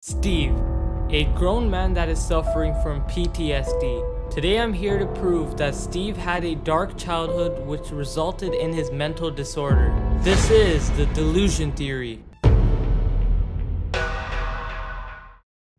Steve, a grown man that is suffering from PTSD. Today I'm here to prove that Steve had a dark childhood which resulted in his mental disorder. This is the Delusion theory.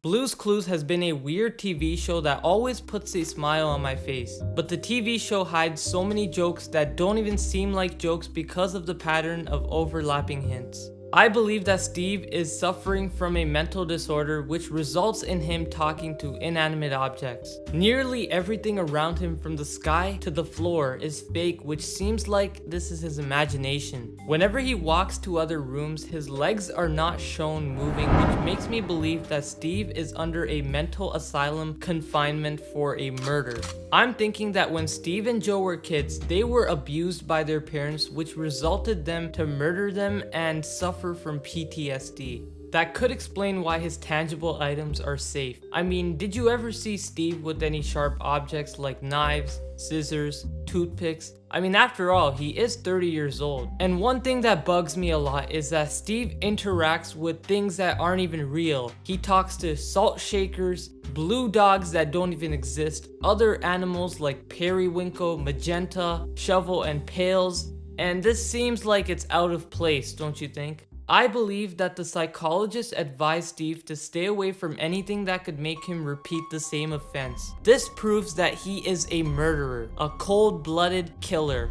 Blue's Clues has been a weird TV show that always puts a smile on my face, but the TV show hides so many jokes that don't even seem like jokes because of the pattern of overlapping hints. I believe that Steve is suffering from a mental disorder which results in him talking to inanimate objects. Nearly everything around him from the sky to the floor is fake, which seems like this is his imagination. Whenever he walks to other rooms, his legs are not shown moving, which makes me believe that Steve is under a mental asylum confinement for a murder. I'm thinking that when Steve and Joe were kids, they were abused by their parents, which resulted them to murder them and suffer from PTSD. That could explain why his tangible items are safe. I mean, did you ever see Steve with any sharp objects like knives, scissors, toothpicks? I mean, after all, he is 30 years old. And one thing that bugs me a lot is that Steve interacts with things that aren't even real. He talks to salt shakers, blue dogs that don't even exist, other animals like periwinkle, magenta, shovel, and pails. And this seems like it's out of place, don't you think? I believe that the psychologist advised Steve to stay away from anything that could make him repeat the same offense. This proves that he is a murderer, a cold-blooded killer.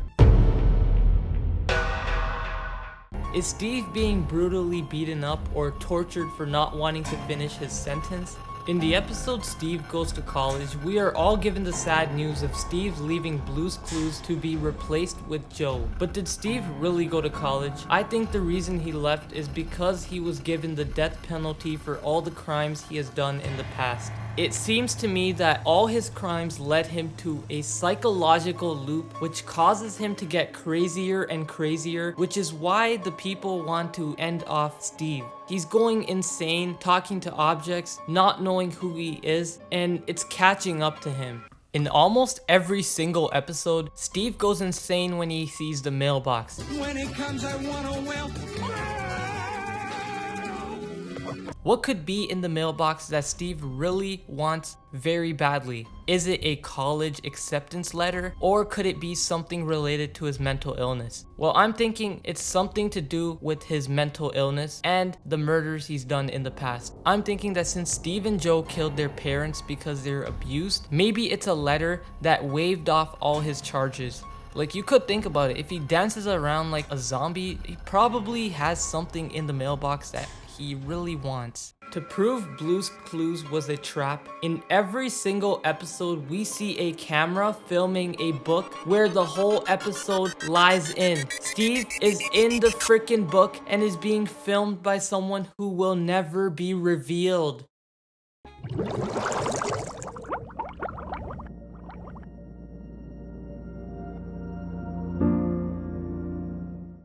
Is Steve being brutally beaten up or tortured for not wanting to finish his sentence? In the episode Steve Goes to College, we are all given the sad news of Steve leaving Blue's Clues to be replaced with Joe. But did Steve really go to college? I think the reason he left is because he was given the death penalty for all the crimes he has done in the past. It seems to me that all his crimes led him to a psychological loop which causes him to get crazier and crazier, which is why the people want to end off Steve. He's going insane, talking to objects, not knowing who he is, and it's catching up to him. In almost every single episode, Steve goes insane when he sees the mailbox. When it comes, I want a well. What could be in the mailbox that Steve really wants very badly? Is it a college acceptance letter, or could it be something related to his mental illness? Well, I'm thinking it's something to do with his mental illness and the murders he's done in the past. I'm thinking that since Steve and Joe killed their parents because they're abused, maybe it's a letter that waived off all his charges. Like, you could think about it, if he dances around like a zombie, he probably has something in the mailbox that he really wants. To prove Blue's Clues was a trap, in every single episode we see a camera filming a book where the whole episode lies in. Steve is in the freaking book and is being filmed by someone who will never be revealed.